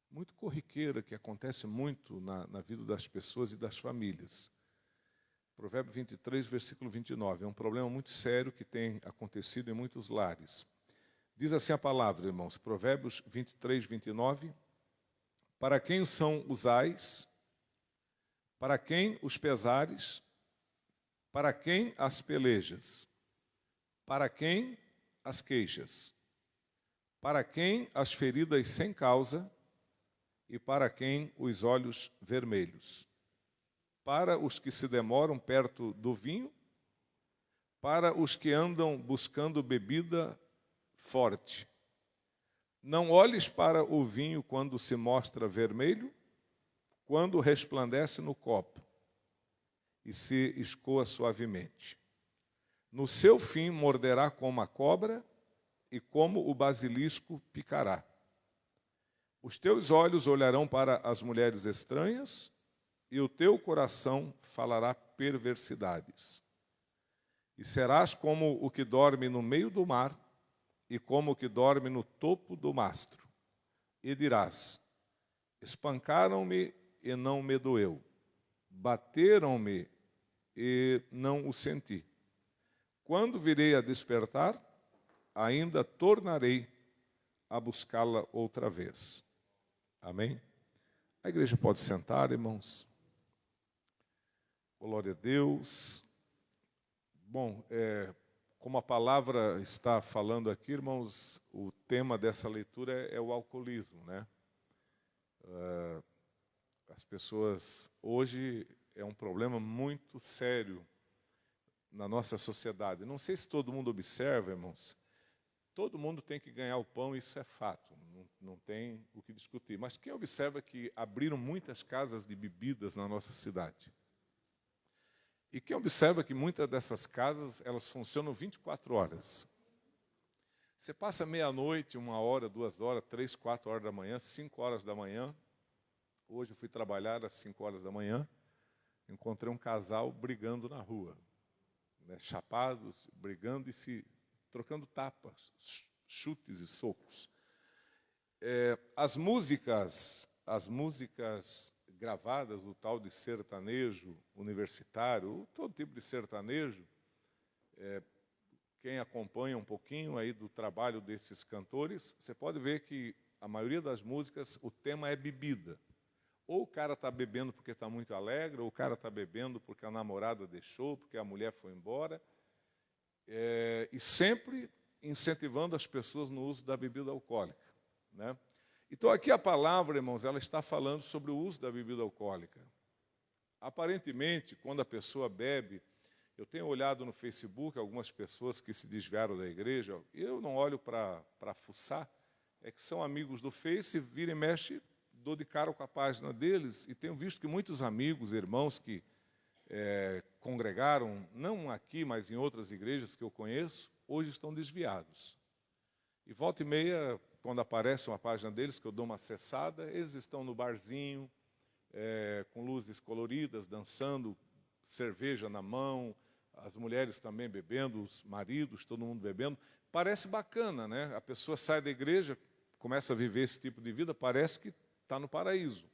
muito corriqueira, que acontece muito na vida das pessoas e das famílias. Provérbio 23, versículo 29. É um problema muito sério que tem acontecido em muitos lares. Diz assim a palavra, irmãos, Provérbios 23, 29. Para quem são os ais? Para quem os pesares? Para quem as pelejas? Para quem as queixas? Para quem as feridas sem causa? E para quem os olhos vermelhos? Para os que se demoram perto do vinho? Para os que andam buscando bebida forte? Não olhes para o vinho quando se mostra vermelho, quando resplandece no copo e se escoa suavemente. No seu fim morderá como a cobra e como o basilisco picará. Os teus olhos olharão para as mulheres estranhas e o teu coração falará perversidades. E serás como o que dorme no meio do mar e como o que dorme no topo do mastro. E dirás, espancaram-me e não me doeu. Bateram-me e não o senti. Quando virei a despertar, ainda tornarei a buscá-la outra vez. Amém? A igreja pode sentar, irmãos. Glória a Deus. Bom, como a palavra está falando aqui, irmãos, o tema dessa leitura é o alcoolismo, né? As pessoas, hoje, é um problema muito sério na nossa sociedade. Não sei se todo mundo observa, irmãos, todo mundo tem que ganhar o pão, isso é fato, não tem o que discutir. Mas quem observa que abriram muitas casas de bebidas na nossa cidade? E quem observa que muitas dessas casas, elas funcionam 24 horas. Você passa meia-noite, 1 hora, 2 horas, 3, 4 horas da manhã, 5 horas da manhã. Hoje eu fui trabalhar às 5 horas da manhã, encontrei um casal brigando na rua, né, chapados, brigando e se trocando tapas, chutes e socos. As músicas gravadas, o tal de sertanejo universitário, todo tipo de sertanejo, quem acompanha um pouquinho aí do trabalho desses cantores, você pode ver que a maioria das músicas, o tema é bebida. Ou o cara está bebendo porque está muito alegre, ou o cara está bebendo porque a namorada deixou, porque a mulher foi embora. E sempre incentivando as pessoas no uso da bebida alcoólica, né? Então, aqui a palavra, irmãos, ela está falando sobre o uso da bebida alcoólica. Aparentemente, quando a pessoa bebe, eu tenho olhado no Facebook algumas pessoas que se desviaram da igreja, eu não olho para fuçar, é que são amigos do Face, vira e mexe, dou de cara com a página deles, e tenho visto que muitos amigos, irmãos que congregaram, não aqui, mas em outras igrejas que eu conheço, hoje estão desviados. E volta e meia, quando aparece uma página deles, que eu dou uma acessada, eles estão no barzinho, com luzes coloridas, dançando, cerveja na mão, as mulheres também bebendo, os maridos, todo mundo bebendo. Parece bacana, né? A pessoa sai da igreja, começa a viver esse tipo de vida, parece que está no paraíso.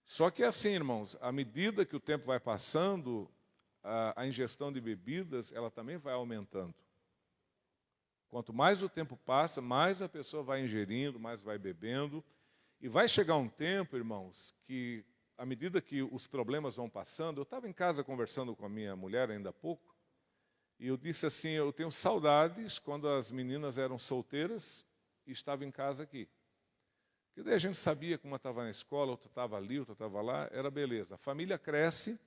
Só que é assim, irmãos, à medida que o tempo vai passando, a ingestão de bebidas, ela também vai aumentando. Quanto mais o tempo passa, mais a pessoa vai ingerindo, mais vai bebendo. E vai chegar um tempo, irmãos, que à medida que os problemas vão passando, eu estava em casa conversando com a minha mulher ainda há pouco, e eu disse assim, eu tenho saudades quando as meninas eram solteiras e estavam em casa aqui. Porque daí a gente sabia que uma estava na escola, outra estava ali, outra estava lá, era beleza. A família cresce,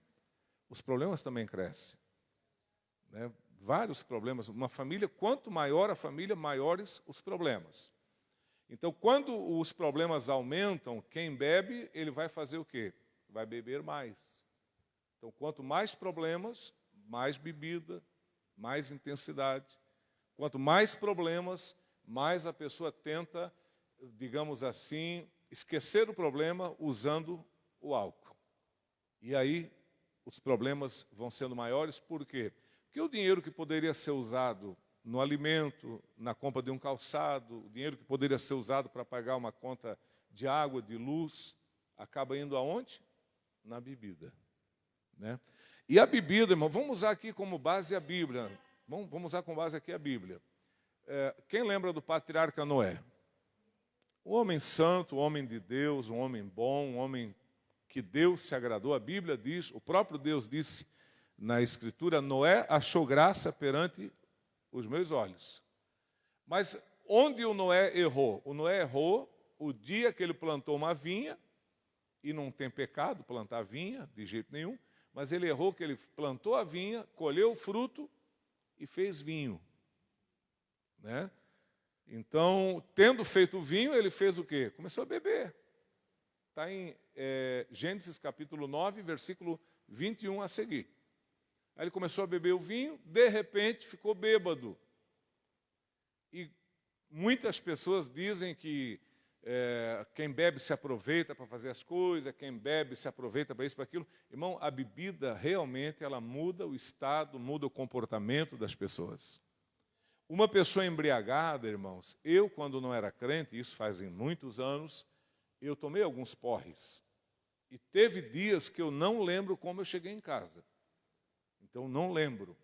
os problemas também crescem, né? Vários problemas. Uma família, quanto maior a família, maiores os problemas. Então, quando os problemas aumentam, quem bebe, ele vai fazer o quê? Vai beber mais. Então, quanto mais problemas, mais bebida, mais intensidade. Quanto mais problemas, mais a pessoa tenta, digamos assim, esquecer o problema usando o álcool. E aí, os problemas vão sendo maiores, por quê? Porque o dinheiro que poderia ser usado no alimento, na compra de um calçado, o dinheiro que poderia ser usado para pagar uma conta de água, de luz, acaba indo aonde? Na bebida. Né? E a bebida, irmão, vamos usar aqui como base a Bíblia. Vamos usar como base aqui a Bíblia. Quem lembra do patriarca Noé? Um homem santo, um homem de Deus, um homem bom, um homem que Deus se agradou. A Bíblia diz, o próprio Deus disse na Escritura, Noé achou graça perante os meus olhos. Mas onde o Noé errou? O Noé errou o dia que ele plantou uma vinha, e não tem pecado plantar vinha, de jeito nenhum, mas ele errou que ele plantou a vinha, colheu o fruto e fez vinho. Né? Então, tendo feito o vinho, ele fez o quê? Começou a beber. Está em Gênesis capítulo 9, versículo 21 a seguir. Aí ele começou a beber o vinho, de repente ficou bêbado. E muitas pessoas dizem que quem bebe se aproveita para fazer as coisas, quem bebe se aproveita para isso, para aquilo. Irmão, a bebida realmente ela muda o estado, muda o comportamento das pessoas. Uma pessoa embriagada, irmãos, eu quando não era crente, isso fazem muitos anos, eu tomei alguns porres. E teve dias que eu não lembro como eu cheguei em casa. Então, não lembro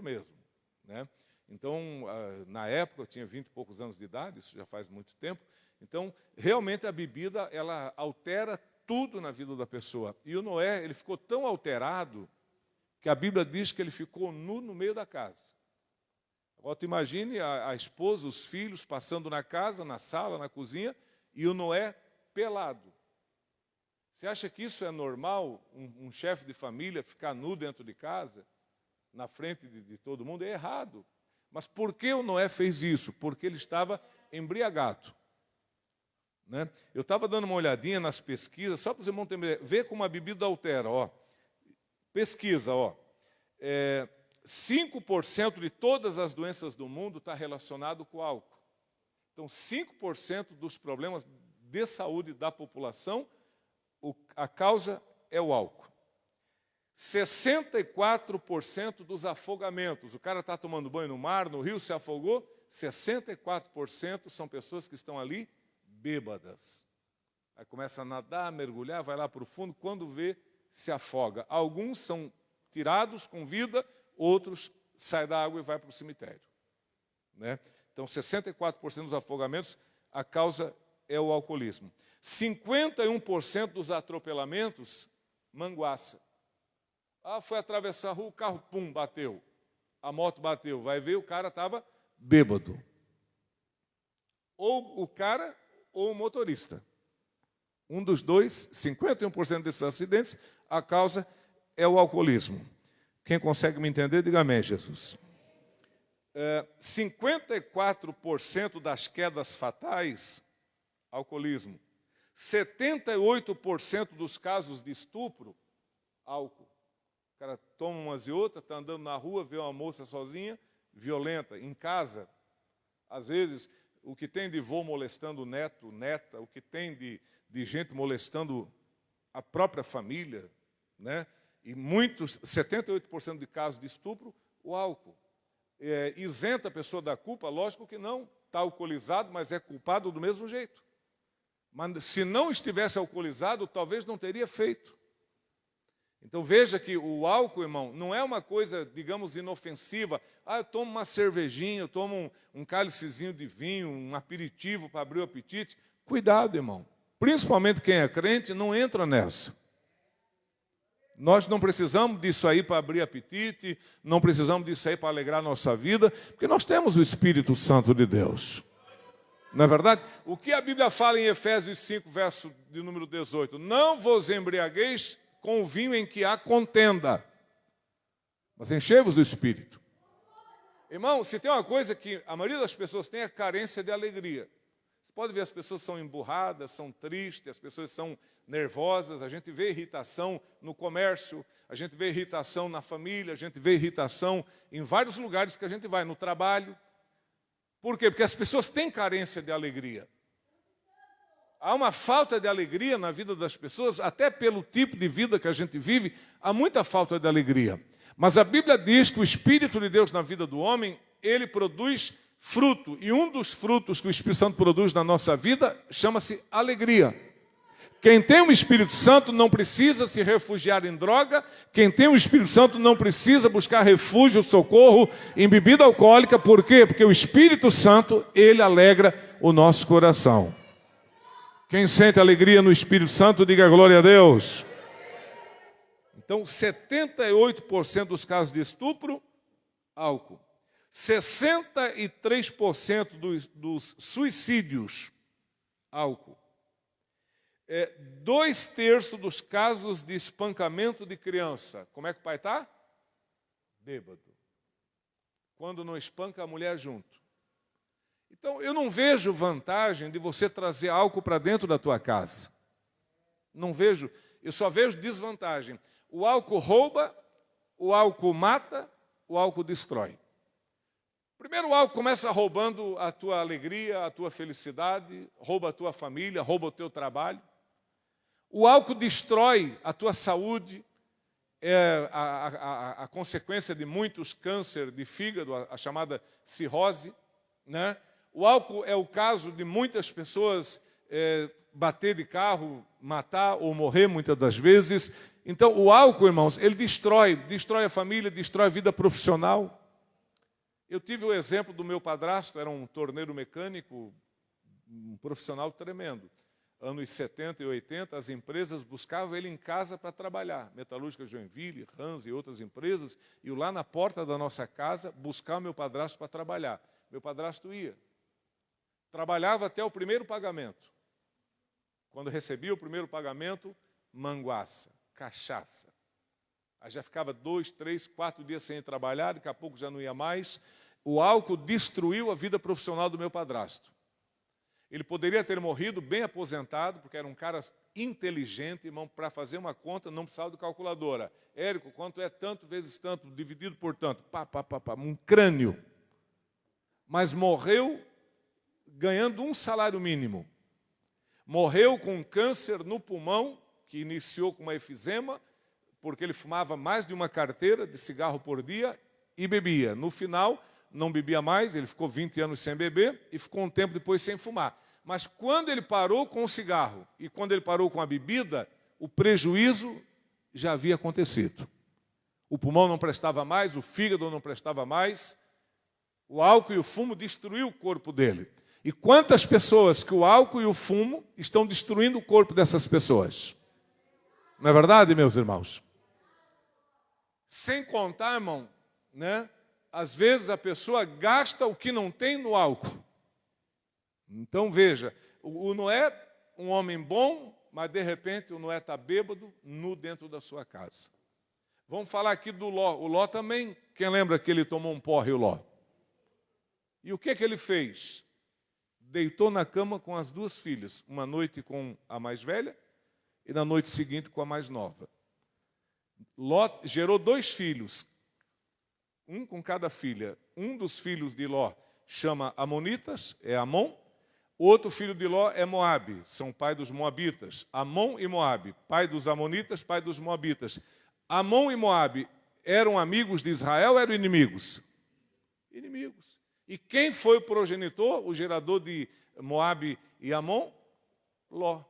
mesmo. Né? Então, na época, eu tinha 20 e poucos anos de idade, isso já faz muito tempo. Então, realmente a bebida, ela altera tudo na vida da pessoa. E o Noé, ele ficou tão alterado, que a Bíblia diz que ele ficou nu no meio da casa. Agora, tu imagine a esposa, os filhos passando na casa, na sala, na cozinha, e o Noé pelado. Você acha que isso é normal, um chefe de família ficar nu dentro de casa, na frente de todo mundo? É errado. Mas por que o Noé fez isso? Porque ele estava embriagado. Né? Eu estava dando uma olhadinha nas pesquisas, só para os irmãos ver como a bebida altera. Ó. Pesquisa, 5% de todas as doenças do mundo está relacionado com o álcool. Então, 5% dos problemas de saúde da população, a causa é o álcool. 64% dos afogamentos, o cara está tomando banho no mar, no rio, se afogou, 64% são pessoas que estão ali bêbadas. Aí começa a nadar, mergulhar, vai lá para o fundo, quando vê, se afoga. Alguns são tirados com vida, outros saem da água e vai para o cemitério. Né? Então, 64% dos afogamentos, a causa é o alcoolismo. 51% dos atropelamentos, manguaça. Foi atravessar a rua, o carro, pum, bateu. A moto bateu. Vai ver, o cara estava bêbado. Ou o cara, ou o motorista. Um dos dois, 51% desses acidentes, a causa é o alcoolismo. Quem consegue me entender, diga amém, Jesus. 54% das quedas fatais, alcoolismo. 78% dos casos de estupro, álcool. O cara toma umas e outras, está andando na rua, vê uma moça sozinha, violenta. Em casa, às vezes, o que tem de vô molestando o neto, neta, o que tem de gente molestando a própria família, né? E 78% de casos de estupro, o álcool. Isenta a pessoa da culpa? Lógico que não. Está alcoolizado, mas é culpado do mesmo jeito. Mas se não estivesse alcoolizado, talvez não teria feito. Então veja que o álcool, irmão, não é uma coisa, digamos, inofensiva. Eu tomo uma cervejinha, eu tomo um cálicezinho de vinho, um aperitivo para abrir o apetite. Cuidado, irmão. Principalmente quem é crente, não entra nessa. Nós não precisamos disso aí para abrir apetite, não precisamos disso aí para alegrar a nossa vida, porque nós temos o Espírito Santo de Deus. Não é verdade? O que a Bíblia fala em Efésios 5, verso de número 18? Não vos embriagueis com o vinho em que há contenda, mas enchei-vos do Espírito. Irmão, se tem uma coisa que a maioria das pessoas tem, é carência de alegria. Você pode ver, as pessoas são emburradas, são tristes, as pessoas são nervosas, a gente vê irritação no comércio, a gente vê irritação na família, a gente vê irritação em vários lugares que a gente vai, no trabalho. Por quê? Porque as pessoas têm carência de alegria. Há uma falta de alegria na vida das pessoas, até pelo tipo de vida que a gente vive, há muita falta de alegria. Mas a Bíblia diz que o Espírito de Deus na vida do homem, ele produz fruto. E um dos frutos que o Espírito Santo produz na nossa vida chama-se alegria. Quem tem o Espírito Santo não precisa se refugiar em droga. Quem tem o Espírito Santo não precisa buscar refúgio, socorro em bebida alcoólica. Por quê? Porque o Espírito Santo, ele alegra o nosso coração. Quem sente alegria no Espírito Santo, diga glória a Deus. Então, 78% dos casos de estupro, álcool. 63% dos suicídios, álcool. 2/3 dos casos de espancamento de criança. Como é que o pai está? Bêbado. Quando não espanca a mulher junto. Então, eu não vejo vantagem de você trazer álcool para dentro da tua casa. Não vejo, eu só vejo desvantagem. O álcool rouba, o álcool mata, o álcool destrói. Primeiro, o álcool começa roubando a tua alegria, a tua felicidade, rouba a tua família, rouba o teu trabalho. O álcool destrói a tua saúde, é a consequência de muitos cânceres de fígado, a chamada cirrose, né? O álcool é o caso de muitas pessoas bater de carro, matar ou morrer muitas das vezes. Então, o álcool, irmãos, ele destrói a família, destrói a vida profissional. Eu tive o exemplo do meu padrasto, era um torneiro mecânico, um profissional tremendo. Anos 70 e 80, as empresas buscavam ele em casa para trabalhar. Metalúrgica Joinville, Hans e outras empresas, iam lá na porta da nossa casa buscar o meu padrasto para trabalhar. Meu padrasto ia. Trabalhava até o primeiro pagamento. Quando recebia o primeiro pagamento, manguaça, cachaça. Aí já ficava 2, 3, 4 dias sem trabalhar, daqui a pouco já não ia mais. O álcool destruiu a vida profissional do meu padrasto. Ele poderia ter morrido bem aposentado, porque era um cara inteligente, irmão, para fazer uma conta não precisava de calculadora. Érico, quanto é tanto vezes tanto, dividido por tanto? Um crânio. Mas morreu ganhando um salário mínimo. Morreu com um câncer no pulmão, que iniciou com uma efizema, porque ele fumava mais de uma carteira de cigarro por dia e bebia. No final, não bebia mais, ele ficou 20 anos sem beber e ficou um tempo depois sem fumar. Mas quando ele parou com o cigarro e quando ele parou com a bebida, o prejuízo já havia acontecido. O pulmão não prestava mais, o fígado não prestava mais, o álcool e o fumo destruiu o corpo dele. E quantas pessoas que o álcool e o fumo estão destruindo o corpo dessas pessoas? Não é verdade, meus irmãos? Sem contar, irmão, né? Às vezes a pessoa gasta o que não tem no álcool. Então veja, o Noé, um homem bom, mas de repente o Noé está bêbado, nu dentro da sua casa. Vamos falar aqui do Ló. O Ló também, quem lembra que ele tomou um porre, o Ló? E o que ele fez? Deitou na cama com as 2 filhas, uma noite com a mais velha e na noite seguinte com a mais nova. Ló gerou 2 filhos, um com cada filha. Um dos filhos de Ló chama Amonitas, é Amon. O outro filho de Ló é Moabe, são pai dos Moabitas. Amon e Moabe, pai dos Amonitas, pai dos Moabitas. Amon e Moabe eram amigos de Israel ou eram inimigos? Inimigos. E quem foi o progenitor, o gerador de Moabe e Amon? Ló.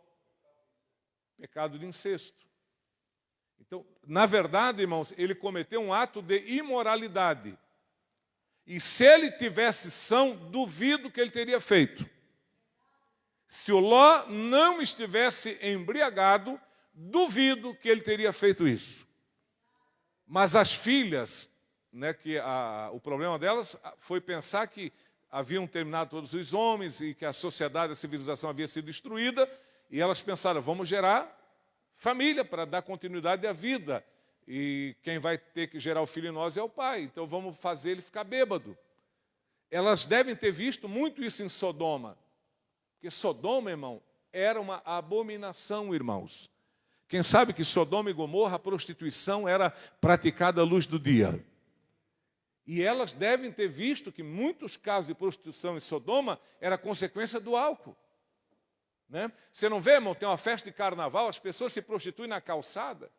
Pecado de incesto. Então, na verdade, irmãos, ele cometeu um ato de imoralidade. E se ele tivesse são, duvido que ele teria feito. Se o Ló não estivesse embriagado, duvido que ele teria feito isso. Mas as filhas, né, o problema delas foi pensar que haviam terminado todos os homens e que a sociedade, a civilização havia sido destruída, e elas pensaram, vamos gerar família para dar continuidade à vida. E quem vai ter que gerar o filho em nós é o pai, então vamos fazer ele ficar bêbado. Elas devem ter visto muito isso em Sodoma. Porque Sodoma, irmão, era uma abominação, irmãos. Quem sabe que Sodoma e Gomorra, a prostituição era praticada à luz do dia. E elas devem ter visto que muitos casos de prostituição em Sodoma era consequência do álcool. Né? Você não vê, irmão, tem uma festa de carnaval, as pessoas se prostituem na calçada.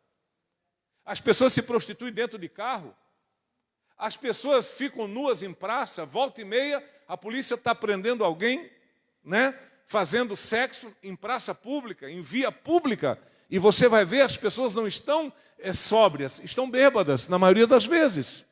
As pessoas se prostituem dentro de carro. As pessoas ficam nuas em praça, volta e meia, a polícia está prendendo alguém, né, fazendo sexo em praça pública, em via pública, e você vai ver, as pessoas não estão sóbrias, estão bêbadas, na maioria das vezes.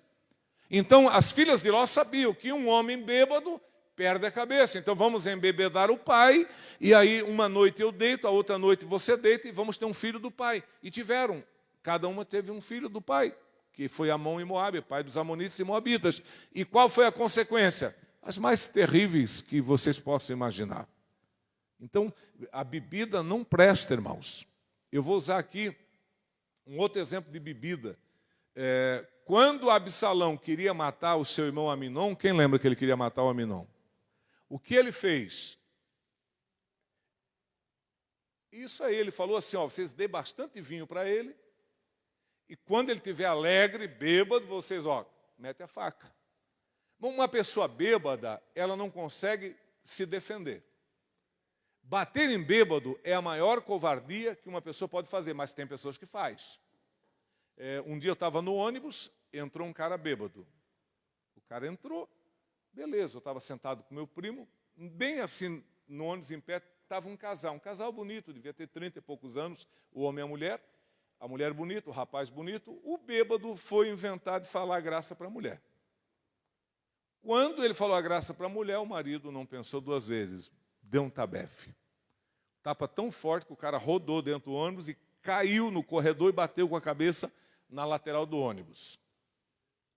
Então, as filhas de Ló sabiam que um homem bêbado perde a cabeça. Então, vamos embebedar o pai, e aí uma noite eu deito, a outra noite você deita, e vamos ter um filho do pai. E tiveram, cada uma teve um filho do pai, que foi Amon e Moabe, pai dos amonitas e moabitas. E qual foi a consequência? As mais terríveis que vocês possam imaginar. Então, a bebida não presta, irmãos. Eu vou usar aqui um outro exemplo de bebida. Quando Absalão queria matar o seu irmão Aminon, quem lembra que ele queria matar o Aminon? O que ele fez? Isso aí, ele falou assim, ó, vocês dêem bastante vinho para ele, e quando ele estiver alegre, bêbado, vocês, ó, metem a faca. Uma pessoa bêbada, ela não consegue se defender. Bater em bêbado é a maior covardia que uma pessoa pode fazer, mas tem pessoas que faz. Um dia eu estava no ônibus, entrou um cara bêbado. O cara entrou, beleza, eu estava sentado com meu primo, bem assim, no ônibus em pé, estava um casal bonito, devia ter 30 e poucos anos, o homem e a mulher bonita, o rapaz bonito, o bêbado foi inventar de falar graça para a mulher. Quando ele falou a graça para a mulher, o marido não pensou duas vezes, deu um tabefe. Tapa tão forte que o cara rodou dentro do ônibus e caiu no corredor e bateu com a cabeça na lateral do ônibus.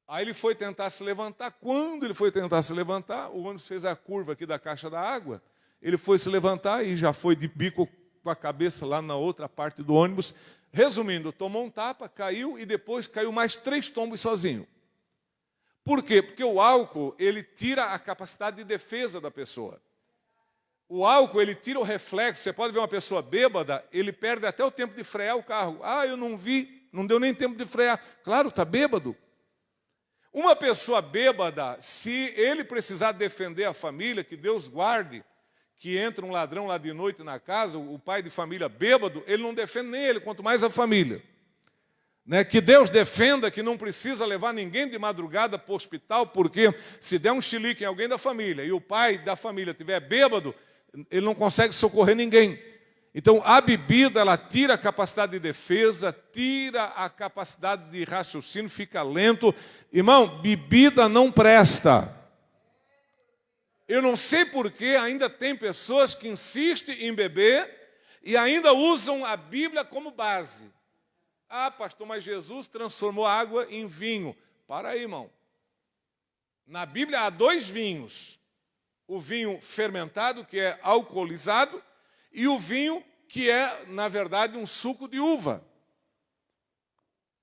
Aí ele foi tentar se levantar. Quando ele foi tentar se levantar, o ônibus fez a curva aqui da caixa da água. Ele foi se levantar e já foi de bico com a cabeça lá na outra parte do ônibus. Resumindo, tomou um tapa, caiu e depois caiu mais 3 tombos sozinho. Por quê? Porque o álcool, ele tira a capacidade de defesa da pessoa. O álcool, ele tira o reflexo. Você pode ver uma pessoa bêbada, ele perde até o tempo de frear o carro. Ah, eu não vi, não deu nem tempo de frear. Claro, está bêbado. Uma pessoa bêbada, se ele precisar defender a família, que Deus guarde, que entra um ladrão lá de noite na casa, o pai de família bêbado, ele não defende nem ele, quanto mais a família. Né? Que Deus defenda que não precisa levar ninguém de madrugada para o hospital, porque se der um chilique em alguém da família e o pai da família estiver bêbado, ele não consegue socorrer ninguém. Então, a bebida, ela tira a capacidade de defesa, tira a capacidade de raciocínio, fica lento. Irmão, bebida não presta. Eu não sei por que ainda tem pessoas que insistem em beber e ainda usam a Bíblia como base. Ah, pastor, mas Jesus transformou a água em vinho. Para aí, irmão. Na Bíblia há 2 vinhos. O vinho fermentado, que é alcoolizado, e o vinho que é, na verdade, um suco de uva.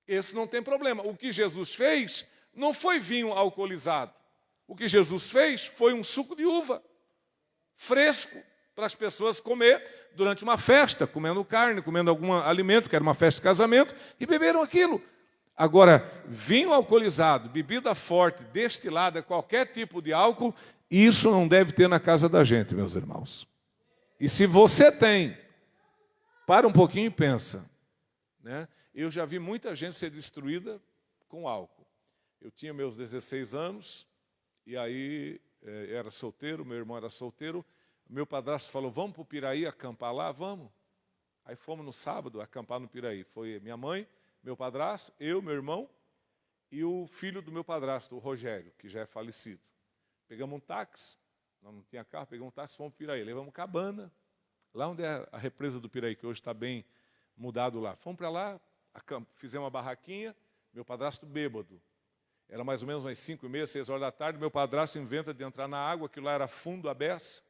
Esse não tem problema. O que Jesus fez não foi vinho alcoolizado. O que Jesus fez foi um suco de uva, fresco, para as pessoas comer durante uma festa, comendo carne, comendo algum alimento, que era uma festa de casamento, e beberam aquilo. Agora, vinho alcoolizado, bebida forte, destilada, qualquer tipo de álcool, isso não deve ter na casa da gente, meus irmãos. E se você tem, para um pouquinho e pensa. Né? Eu já vi muita gente ser destruída com álcool. Eu tinha meus 16 anos, e aí era solteiro, meu irmão era solteiro. Meu padrasto falou, vamos para o Piraí acampar lá? Vamos. Aí fomos no sábado acampar no Piraí. Foi minha mãe, meu padrasto, eu, meu irmão, e o filho do meu padrasto, o Rogério, que já é falecido. Pegamos um táxi, não tinha carro, pegamos um táxi, fomos para o Piraí. Levamos cabana, lá onde é a represa do Piraí, que hoje está bem mudado lá. Fomos para lá, fizemos uma barraquinha, meu padrasto bêbado. Era mais ou menos umas 5h30, 6 horas da tarde, meu padrasto inventa de entrar na água, aquilo lá era fundo, a beça.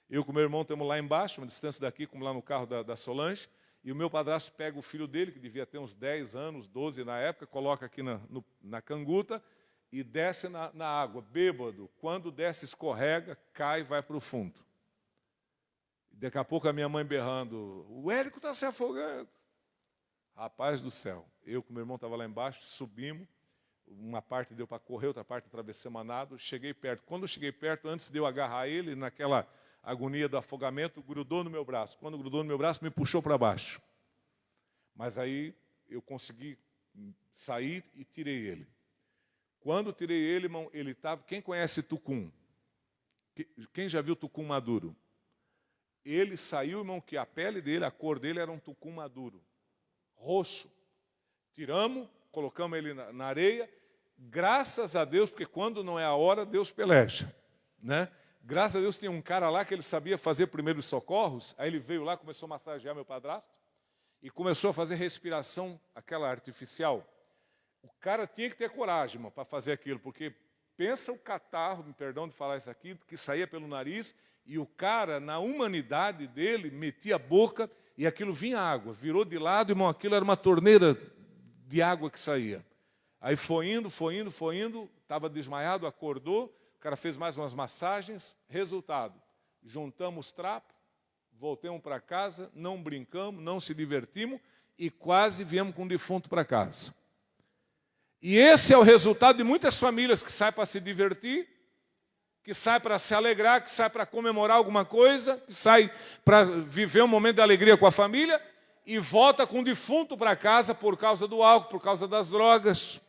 Eu com meu irmão estamos lá embaixo, uma distância daqui, como lá no carro da Solange, e o meu padrasto pega o filho dele, que devia ter uns 10 anos, 12 na época, coloca aqui na canguta e desce na água, bêbado. Quando desce, escorrega, cai e vai para o fundo. Daqui a pouco a minha mãe berrando, o Érico está se afogando. Rapaz do céu, eu com meu irmão estava lá embaixo, subimos, uma parte deu para correr, outra parte atravessamos a nado, cheguei perto. Quando eu cheguei perto, antes de eu agarrar ele, naquela agonia do afogamento, grudou no meu braço. Quando grudou no meu braço, me puxou para baixo. Mas aí eu consegui sair e tirei ele. Quando tirei ele, irmão, ele estava... Quem conhece tucum? Quem já viu tucum maduro? Ele saiu, irmão, que a pele dele, a cor dele era um tucum maduro, roxo. Tiramos, colocamos ele na areia, graças a Deus, porque quando não é a hora, Deus peleja, né? Graças a Deus tinha um cara lá que ele sabia fazer primeiros socorros, aí ele veio lá, começou a massagear meu padrasto, e começou a fazer respiração, aquela artificial. O cara tinha que ter coragem, irmão, para fazer aquilo, porque pensa o catarro, me perdão de falar isso aqui, que saía pelo nariz, e o cara, na humanidade dele, metia a boca e aquilo vinha água. Virou de lado, irmão, aquilo era uma torneira de água que saía. Aí foi indo, estava desmaiado, acordou, o cara fez mais umas massagens, resultado, juntamos trapo, voltamos para casa, não brincamos, não se divertimos e quase viemos com um defunto para casa. E esse é o resultado de muitas famílias que saem para se divertir, que sai para se alegrar, que sai para comemorar alguma coisa, que sai para viver um momento de alegria com a família e volta com o defunto para casa por causa do álcool, por causa das drogas.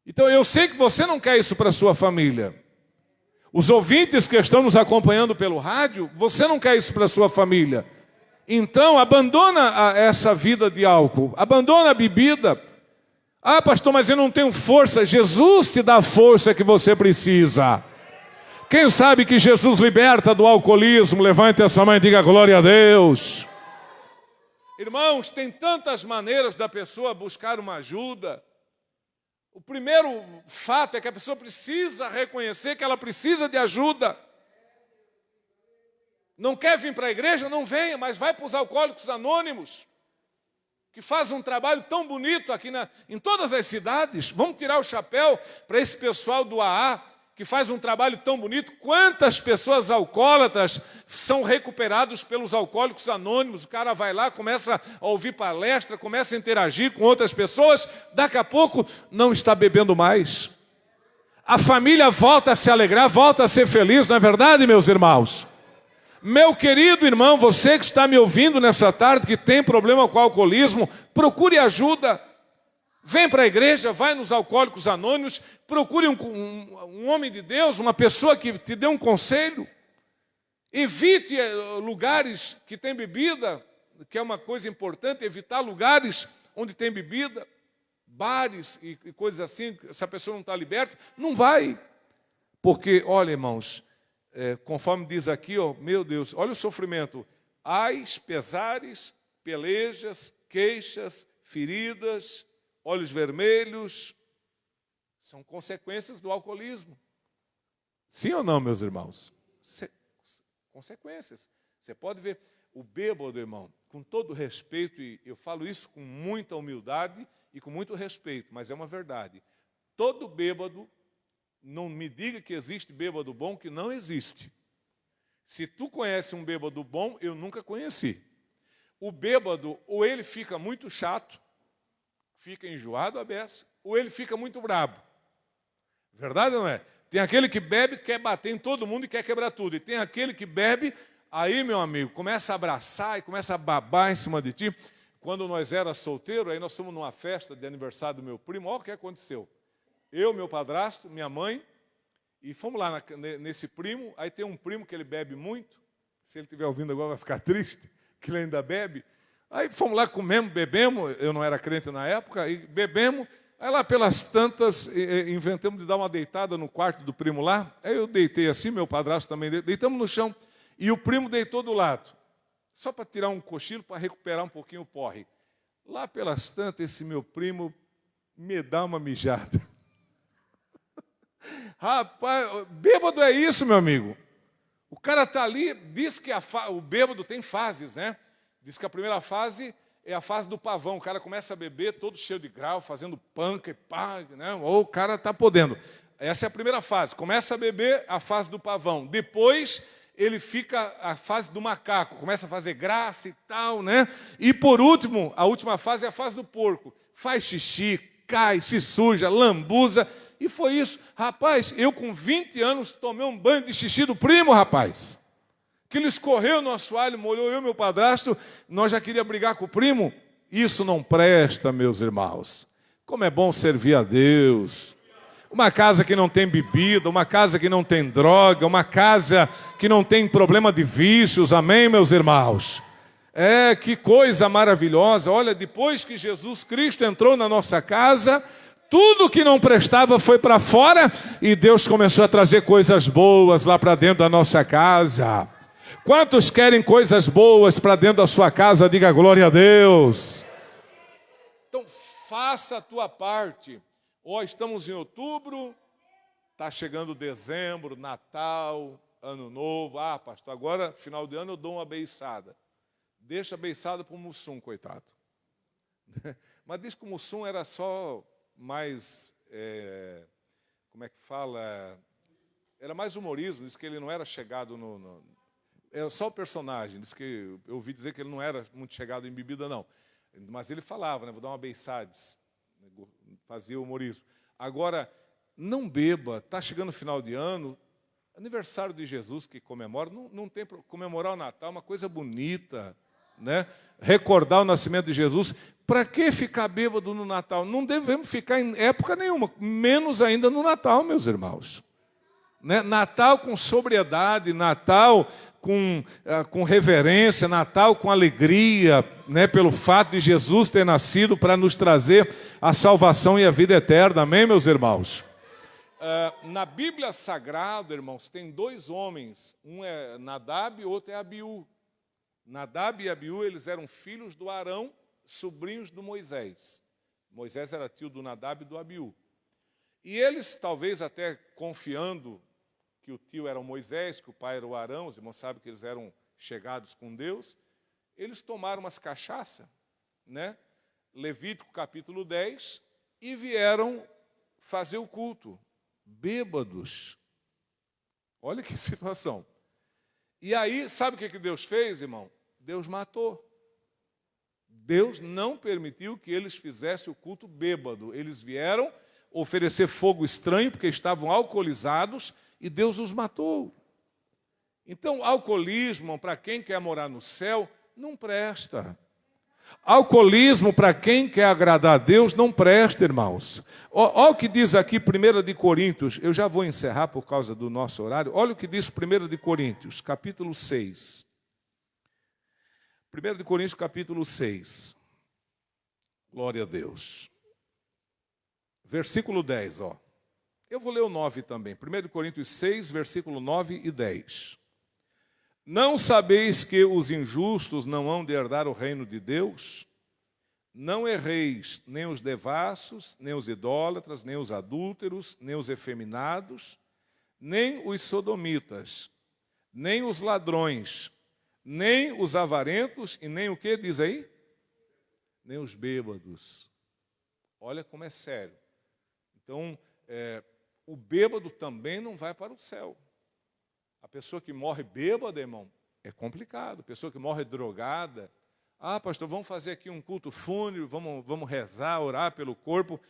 Então eu sei que você não quer isso para a sua família. Os ouvintes que estão nos acompanhando pelo rádio, você não quer isso para a sua família. Então abandona essa vida de álcool, abandona a bebida. Ah, pastor, mas eu não tenho força. Jesus te dá a força que você precisa. Quem sabe que Jesus liberta do alcoolismo? Levante a sua mão e diga glória a Deus. Irmãos, tem tantas maneiras da pessoa buscar uma ajuda. O primeiro fato é que a pessoa precisa reconhecer que ela precisa de ajuda. Não quer vir para a igreja? Não venha, mas vai para os Alcoólicos Anônimos, que faz um trabalho tão bonito aqui em todas as cidades. Vamos tirar o chapéu para esse pessoal do AA, que faz um trabalho tão bonito. Quantas pessoas alcoólatras são recuperados pelos Alcoólicos Anônimos? O cara vai lá, começa a ouvir palestra, começa a interagir com outras pessoas, daqui a pouco não está bebendo mais. A família volta a se alegrar, volta a ser feliz, não é verdade, meus irmãos? Meu querido irmão, você que está me ouvindo nessa tarde, que tem problema com o alcoolismo, procure ajuda. Vem para a igreja, vai nos Alcoólicos Anônimos, procure um homem de Deus, uma pessoa que te dê um conselho. Evite lugares que tem bebida, que é uma coisa importante, evitar lugares onde tem bebida, bares e coisas assim. Se a pessoa não está liberta, não vai. Porque, olha, irmãos, conforme diz aqui, ó, meu Deus, olha o sofrimento. Ais, pesares, pelejas, queixas, feridas, olhos vermelhos, são consequências do alcoolismo. Sim ou não, meus irmãos? Consequências. Você pode ver o bêbado, irmão, com todo respeito, e eu falo isso com muita humildade e com muito respeito, mas é uma verdade. Todo bêbado, não me diga que existe bêbado bom, que não existe. Se tu conhece um bêbado bom, eu nunca conheci. O bêbado, ou ele fica muito chato, fica enjoado a beça, ou ele fica muito brabo. Verdade ou não é? Tem aquele que bebe, quer bater em todo mundo e quer quebrar tudo. E tem aquele que bebe, aí, meu amigo, começa a abraçar e começa a babar em cima de ti. Quando nós éramos solteiros, aí nós fomos numa festa de aniversário do meu primo, olha o que aconteceu. Eu, meu padrasto, minha mãe, e fomos lá nesse primo, aí tem um primo que ele bebe muito, se ele estiver ouvindo agora vai ficar triste, que ele ainda bebe. Aí fomos lá, comemos, bebemos, eu não era crente na época, e bebemos, aí lá pelas tantas, inventamos de dar uma deitada no quarto do primo lá, aí eu deitei assim, meu padrasto também, deitamos no chão, e o primo deitou do lado, só para tirar um cochilo, para recuperar um pouquinho o porre. Lá pelas tantas, esse meu primo me dá uma mijada. Rapaz, bêbado é isso, meu amigo. O cara está ali, diz que o bêbado tem fases, né? Diz que a primeira fase é a fase do pavão. O cara começa a beber todo cheio de grau, fazendo panca e pá, né? Ou o cara está podendo. Essa é a primeira fase. Começa a beber, a fase do pavão. Depois ele fica a fase do macaco. Começa a fazer graça e tal, né? E por último, a última fase é a fase do porco. Faz xixi, cai, se suja, lambuza. E foi isso. Rapaz, eu com 20 anos tomei um banho de xixi do primo, rapaz. Que ele escorreu no assoalho, molhou eu e meu padrasto, nós já queríamos brigar com o primo. Isso não presta, meus irmãos. Como é bom servir a Deus. Uma casa que não tem bebida, uma casa que não tem droga, uma casa que não tem problema de vícios, amém, meus irmãos? Que coisa maravilhosa. Olha, depois que Jesus Cristo entrou na nossa casa, tudo que não prestava foi para fora e Deus começou a trazer coisas boas lá para dentro da nossa casa. Quantos querem coisas boas para dentro da sua casa? Diga glória a Deus. Então, faça a tua parte. Estamos em outubro, está chegando dezembro, Natal, Ano Novo. Pastor, agora, final de ano, eu dou uma beiçada. Deixa a beiçada para o Mussum, coitado. Mas diz que o Mussum era só mais, como é que fala? Era mais humorismo, diz que ele não era chegado era só o personagem, diz que eu ouvi dizer que ele não era muito chegado em bebida, não. Mas ele falava, né? Vou dar uma beiçada, fazia humorismo. Agora, não beba, está chegando o final de ano, aniversário de Jesus que comemora, não tem comemorar o Natal, uma coisa bonita, né? Recordar o nascimento de Jesus. Para que ficar bêbado no Natal? Não devemos ficar em época nenhuma, menos ainda no Natal, meus irmãos. Né? Natal com sobriedade, Natal com reverência, Natal com alegria, né? Pelo fato de Jesus ter nascido para nos trazer a salvação e a vida eterna. Amém, meus irmãos? Na Bíblia Sagrada, irmãos, tem dois homens. Um é Nadab e o outro é Abiú. Nadab e Abiú, eles eram filhos do Arão, sobrinhos do Moisés. Moisés era tio do Nadab e do Abiú. E eles, talvez até confiando que o tio era o Moisés, que o pai era o Arão, os irmãos sabem que eles eram chegados com Deus, eles tomaram umas cachaças, né? Levítico capítulo 10, e vieram fazer o culto, bêbados. Olha que situação. E aí, sabe o que Deus fez, irmão? Deus matou. Deus não permitiu que eles fizessem o culto bêbado. Eles vieram oferecer fogo estranho, porque estavam alcoolizados, e Deus os matou. Então, alcoolismo, para quem quer morar no céu, não presta. Alcoolismo, para quem quer agradar a Deus, não presta, irmãos. Olha o que diz aqui 1 de Coríntios, eu já vou encerrar por causa do nosso horário. Olha o que diz 1 de Coríntios, capítulo 6. 1 de Coríntios, capítulo 6. Glória a Deus. Versículo 10, ó. Eu vou ler o 9 também. 1 de Coríntios 6, versículo 9 e 10. Não sabeis que os injustos não hão de herdar o reino de Deus? Não erreis nem os devassos, nem os idólatras, nem os adúlteros, nem os efeminados, nem os sodomitas, nem os ladrões, nem os avarentos e nem o que diz aí? Nem os bêbados. Olha como é sério. Então, o bêbado também não vai para o céu. A pessoa que morre bêbada, irmão, é complicado. A pessoa que morre drogada, pastor, vamos fazer aqui um culto fúnebre, vamos rezar, orar pelo corpo,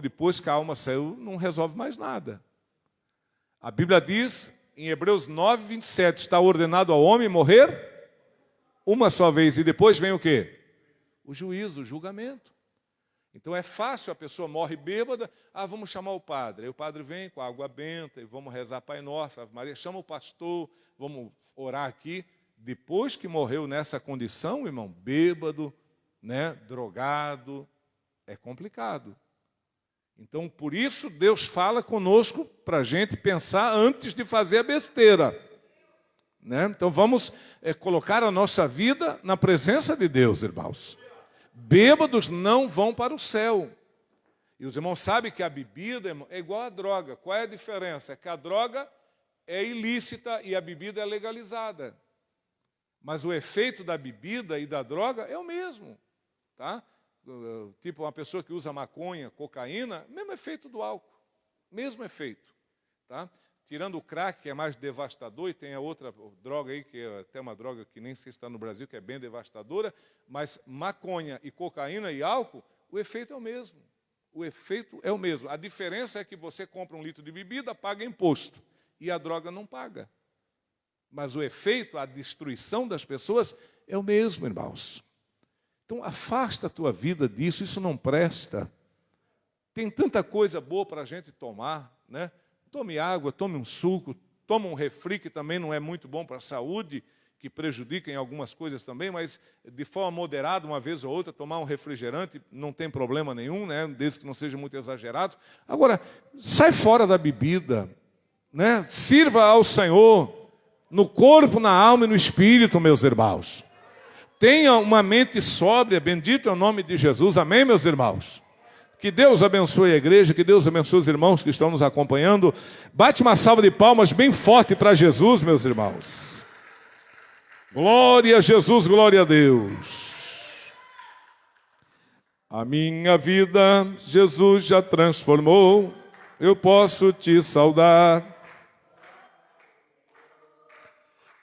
depois que a alma saiu, não resolve mais nada. A Bíblia diz, em Hebreus 9, 27, está ordenado ao homem morrer uma só vez, e depois vem o quê? O juízo, o julgamento. Então é fácil, a pessoa morre bêbada, vamos chamar o padre. Aí o padre vem com a água benta, e vamos rezar Pai Nosso, Ave Maria, chama o pastor, vamos orar aqui. Depois que morreu nessa condição, irmão, bêbado, né, drogado, é complicado. Então, por isso, Deus fala conosco para a gente pensar antes de fazer a besteira. Né? Então, vamos colocar a nossa vida na presença de Deus, irmãos. Bêbados não vão para o céu. E os irmãos sabem que a bebida, irmão, é igual à droga. Qual é a diferença? É que a droga é ilícita e a bebida é legalizada. Mas o efeito da bebida e da droga é o mesmo. Tá? Tipo uma pessoa que usa maconha, cocaína, mesmo efeito do álcool. Mesmo efeito. Tá? Tirando o crack, que é mais devastador, e tem a outra droga aí, que é até uma droga que nem sei se está no Brasil, que é bem devastadora, mas maconha e cocaína e álcool, o efeito é o mesmo. O efeito é o mesmo. A diferença é que você compra um litro de bebida, paga imposto, e a droga não paga. Mas o efeito, a destruição das pessoas, é o mesmo, irmãos. Então, afasta a tua vida disso, isso não presta. tem tanta coisa boa para a gente tomar, né? Tome água, tome um suco, tome um refri, que também não é muito bom para a saúde, que prejudica em algumas coisas também, mas de forma moderada, uma vez ou outra, tomar um refrigerante não tem problema nenhum, né? Desde que não seja muito exagerado. Agora, sai fora da bebida, né? Sirva ao Senhor no corpo, na alma e no espírito, meus irmãos. Tenha uma mente sóbria, bendito é o nome de Jesus, amém, meus irmãos? Que Deus abençoe a igreja, que Deus abençoe os irmãos que estão nos acompanhando. Bate uma salva de palmas bem forte para Jesus, meus irmãos. Glória a Jesus, glória a Deus. A minha vida Jesus já transformou, eu posso te saudar.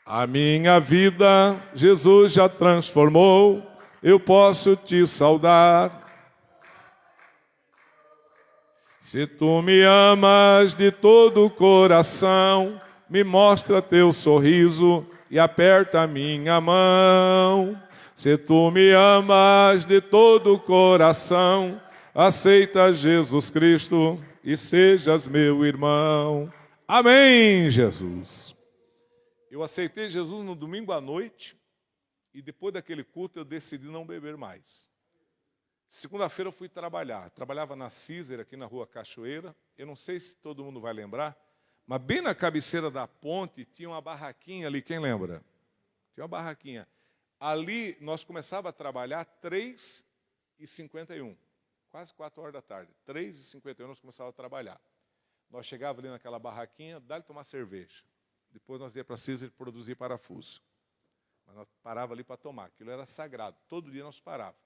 A minha vida Jesus já transformou, eu posso te saudar. Se tu me amas de todo o coração, me mostra teu sorriso e aperta a minha mão. Se tu me amas de todo o coração, aceita Jesus Cristo e sejas meu irmão. Amém, Jesus. Eu aceitei Jesus no domingo à noite e depois daquele culto eu decidi não beber mais. Segunda-feira eu fui trabalhar. Trabalhava na Cícero, aqui na Rua Cachoeira. Eu não sei se todo mundo vai lembrar, mas bem na cabeceira da ponte tinha uma barraquinha ali, quem lembra? Tinha uma barraquinha. Ali nós começávamos a trabalhar 3h51, quase 4 horas da tarde. 3h51 nós começávamos a trabalhar. Nós chegávamos ali naquela barraquinha, dá-lhe tomar cerveja. Depois nós íamos para a Cícero produzir parafuso. Mas nós parávamos ali para tomar, aquilo era sagrado. Todo dia nós parávamos.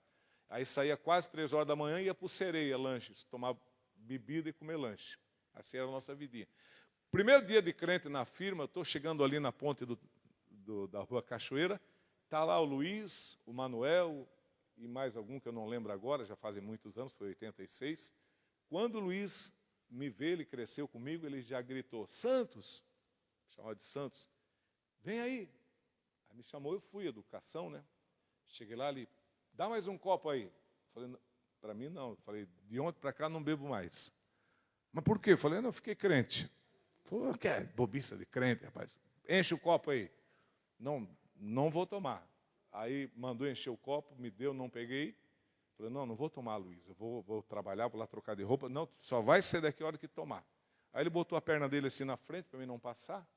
Aí saía quase 3 horas da manhã e ia para o Sereia, lanches, tomar bebida e comer lanche. Assim era a nossa vidinha. Primeiro dia de crente na firma, eu estou chegando ali na ponte da Rua Cachoeira, está lá o Luiz, o Manuel e mais algum que eu não lembro agora, já fazem muitos anos, foi 86. Quando o Luiz me vê, ele cresceu comigo, ele já gritou, Santos, chamava de Santos, vem aí. Aí me chamou, eu fui, educação, né? Cheguei lá, ele, dá mais um copo aí. Falei, para mim não. Falei, de ontem para cá não bebo mais. Mas por quê? Falei, não, eu fiquei crente. Falei, que é bobiça de crente, rapaz. Enche o copo aí. Não vou tomar. Aí mandou encher o copo, me deu, não peguei. Falei, não vou tomar, Luiz. Eu vou trabalhar, vou lá trocar de roupa. Não, só vai ser daqui a hora que tomar. Aí ele botou a perna dele assim na frente, para mim não passar.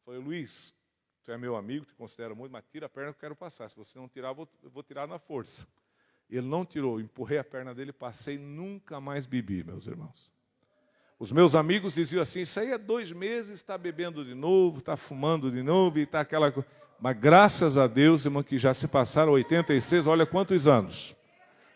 Falei, Luiz, tu é meu amigo, te considero muito, mas tira a perna que eu quero passar. Se você não tirar, eu vou tirar na força. Ele não tirou, empurrei a perna dele, passei, nunca mais bebi, meus irmãos. Os meus amigos diziam assim, isso aí é 2 meses, está bebendo de novo, está fumando de novo, e está aquela coisa. Mas graças a Deus, irmão, que já se passaram 86, olha quantos anos.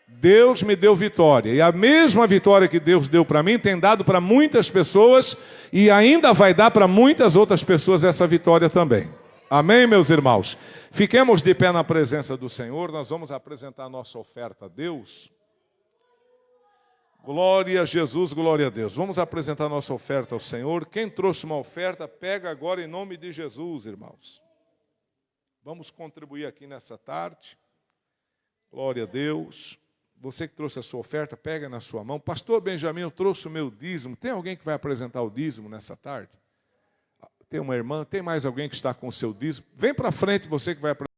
Deus me deu vitória. E a mesma vitória que Deus deu para mim, tem dado para muitas pessoas, e ainda vai dar para muitas outras pessoas essa vitória também. Amém, meus irmãos? Fiquemos de pé na presença do Senhor, nós vamos apresentar a nossa oferta a Deus. Glória a Jesus, glória a Deus. Vamos apresentar a nossa oferta ao Senhor. Quem trouxe uma oferta, pega agora em nome de Jesus, irmãos. Vamos contribuir aqui nessa tarde. Glória a Deus. Você que trouxe a sua oferta, pega na sua mão. Pastor Benjamin, eu trouxe o meu dízimo. Tem alguém que vai apresentar o dízimo nessa tarde? Tem uma irmã? Tem mais alguém que está com o seu dízimo? Vem para frente, você que vai apresentar.